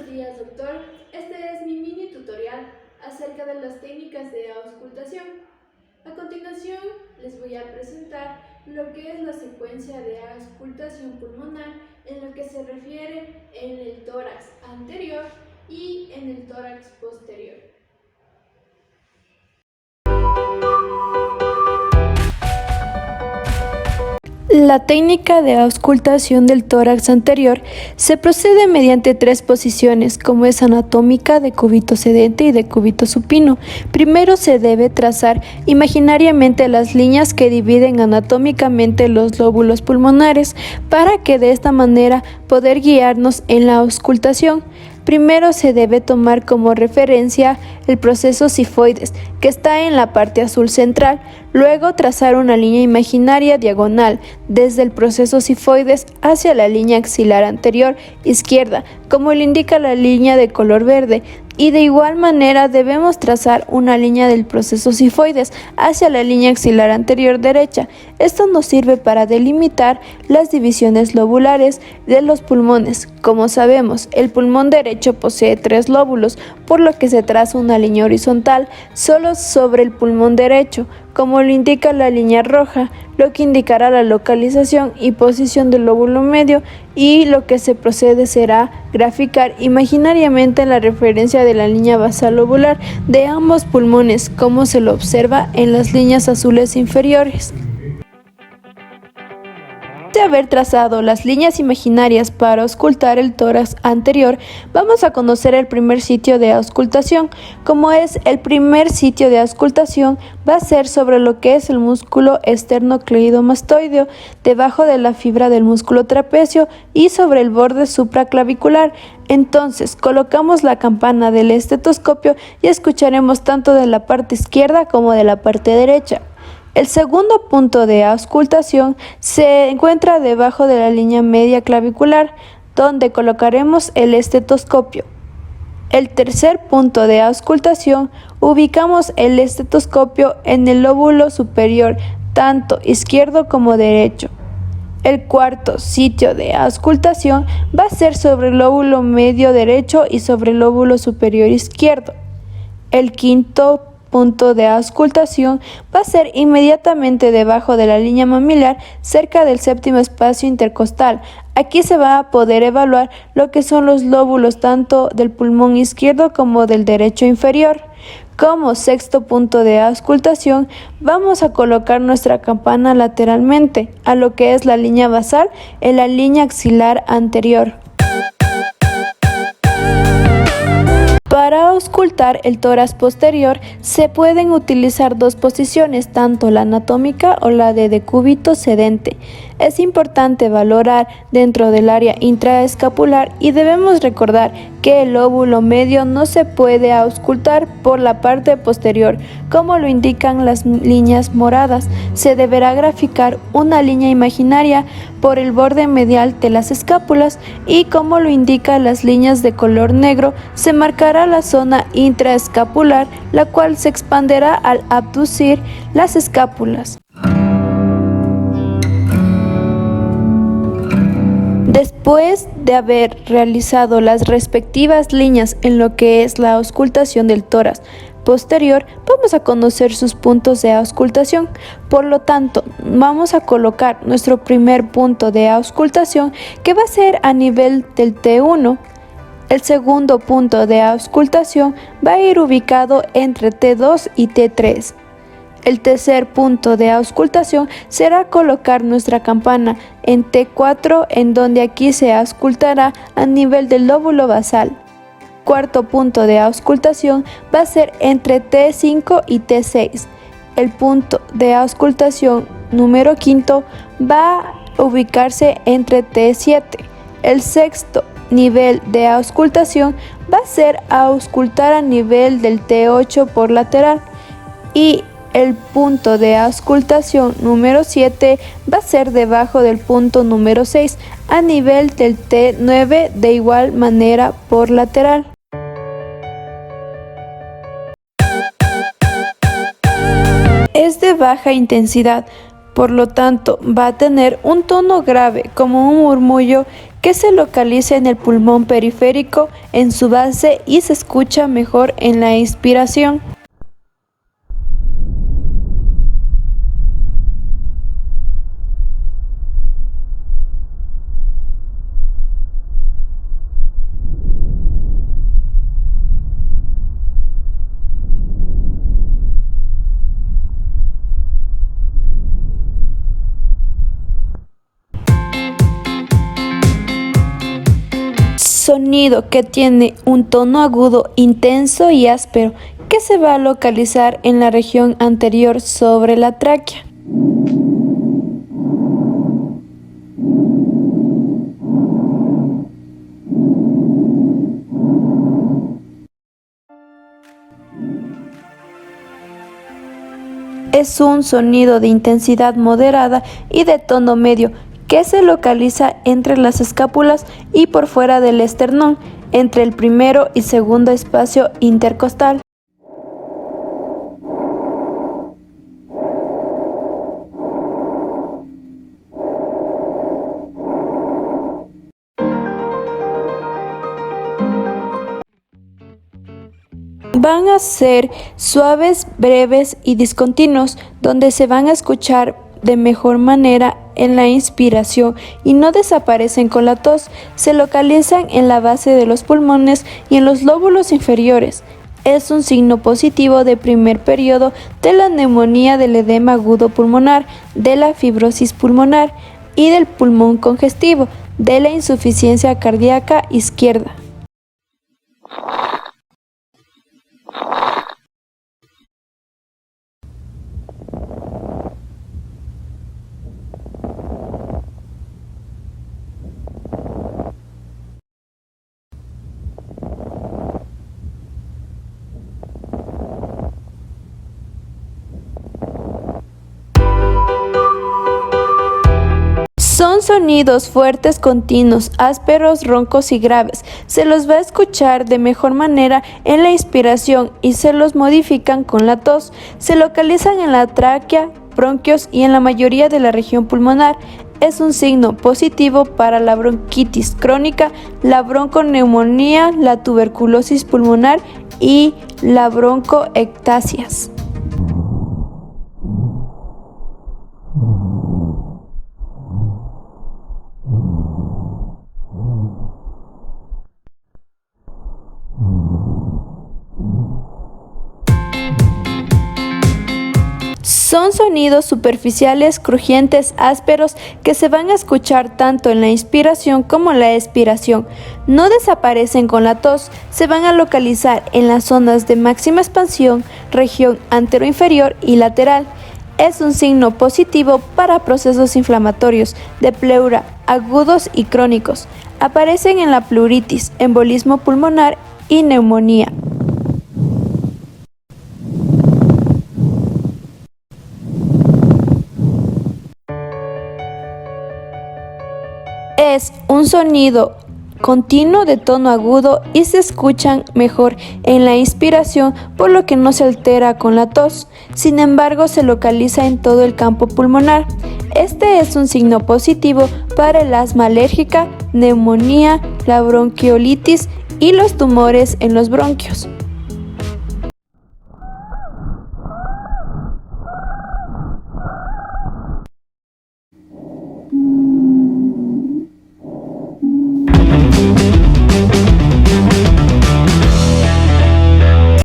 días, doctor. Este es mi mini tutorial acerca de las técnicas de auscultación. A continuación, les voy a presentar lo que es la secuencia de auscultación pulmonar en lo que se refiere en el tórax anterior y en el tórax posterior. La técnica de auscultación del tórax anterior se procede mediante tres posiciones, como es anatómica, decúbito sedente y decúbito supino. Primero se debe trazar imaginariamente las líneas que dividen anatómicamente los lóbulos pulmonares para que de esta manera poder guiarnos en la auscultación. Primero se debe tomar como referencia el proceso sifoides, que está en la parte azul central. Luego trazar una línea imaginaria diagonal desde el proceso sifoides hacia la línea axilar anterior izquierda, como lo indica la línea de color verde. Y de igual manera debemos trazar una línea del proceso sifoides hacia la línea axilar anterior derecha. Esto nos sirve para delimitar las divisiones lobulares de los pulmones. Como sabemos, el pulmón derecho posee 3 lóbulos, por lo que se traza una línea horizontal solo sobre el pulmón derecho, como lo indica la línea roja, lo que indicará la localización y posición del lóbulo medio, y lo que se procede será graficar imaginariamente la referencia de la línea basal lobular de ambos pulmones, como se lo observa en las líneas azules inferiores. De haber trazado las líneas imaginarias para auscultar el tórax anterior, vamos a conocer el primer sitio de auscultación. Como es el primer sitio de auscultación, va a ser sobre lo que es el músculo esternocleidomastoideo, debajo de la fibra del músculo trapecio y sobre el borde supraclavicular. Entonces, colocamos la campana del estetoscopio y escucharemos tanto de la parte izquierda como de la parte derecha. El segundo punto de auscultación se encuentra debajo de la línea media clavicular, donde colocaremos el estetoscopio. El tercer punto de auscultación, ubicamos el estetoscopio en el lóbulo superior, tanto izquierdo como derecho. El cuarto sitio de auscultación va a ser sobre el lóbulo medio derecho y sobre el lóbulo superior izquierdo. El quinto punto de auscultación va a ser inmediatamente debajo de la línea mamilar, cerca del séptimo espacio intercostal. Aquí se va a poder evaluar lo que son los lóbulos tanto del pulmón izquierdo como del derecho inferior. Como sexto punto de auscultación, vamos a colocar nuestra campana lateralmente a lo que es la línea basal en la línea axilar anterior. Para auscultar el tórax posterior se pueden utilizar dos posiciones, tanto la anatómica o la de decúbito sedente. Es importante valorar dentro del área intraescapular y debemos recordar que el lóbulo medio no se puede auscultar por la parte posterior, como lo indican las líneas moradas. Se deberá graficar una línea imaginaria por el borde medial de las escápulas y, como lo indican las líneas de color negro, se marcará la zona intraescapular, la cual se expanderá al abducir las escápulas. Después de haber realizado las respectivas líneas en lo que es la auscultación del tórax posterior, vamos a conocer sus puntos de auscultación. Por lo tanto, vamos a colocar nuestro primer punto de auscultación, que va a ser a nivel del T1. El segundo punto de auscultación va a ir ubicado entre T2 y T3. El tercer punto de auscultación será colocar nuestra campana en T4, en donde aquí se auscultará a nivel del lóbulo basal. Cuarto punto de auscultación va a ser entre T5 y T6. El punto de auscultación número quinto va a ubicarse entre T7. El sexto nivel de auscultación va a ser auscultar a nivel del T8 por lateral, y el punto de auscultación número 7 va a ser debajo del punto número 6 a nivel del T9, de igual manera por lateral. Es de baja intensidad, por lo tanto va a tener un tono grave como un murmullo que se localiza en el pulmón periférico en su base y se escucha mejor en la inspiración. Sonido que tiene un tono agudo, intenso y áspero, que se va a localizar en la región anterior sobre la tráquea. Es un sonido de intensidad moderada y de tono medio que se localiza entre las escápulas y por fuera del esternón, entre el primero y segundo espacio intercostal. Van a ser suaves, breves y discontinuos, donde se van a escuchar de mejor manera en la inspiración y no desaparecen con la tos. Se localizan en la base de los pulmones y en los lóbulos inferiores. Es un signo positivo de primer periodo de la neumonía, del edema agudo pulmonar, de la fibrosis pulmonar y del pulmón congestivo, de la insuficiencia cardíaca izquierda. Son sonidos fuertes, continuos, ásperos, roncos y graves. Se los va a escuchar de mejor manera en la inspiración y se los modifican con la tos. Se localizan en la tráquea, bronquios y en la mayoría de la región pulmonar. Es un signo positivo para la bronquitis crónica, la bronconeumonía, la tuberculosis pulmonar y la broncoectasias. Son sonidos superficiales, crujientes, ásperos, que se van a escuchar tanto en la inspiración como en la expiración. No desaparecen con la tos, se van a localizar en las zonas de máxima expansión, región anteroinferior y lateral. Es un signo positivo para procesos inflamatorios de pleura agudos y crónicos. Aparecen en la pleuritis, embolismo pulmonar y neumonía. Es un sonido continuo de tono agudo y se escuchan mejor en la inspiración, por lo que no se altera con la tos. Sin embargo, se localiza en todo el campo pulmonar. Este es un signo positivo para el asma alérgica, neumonía, la bronquiolitis y los tumores en los bronquios.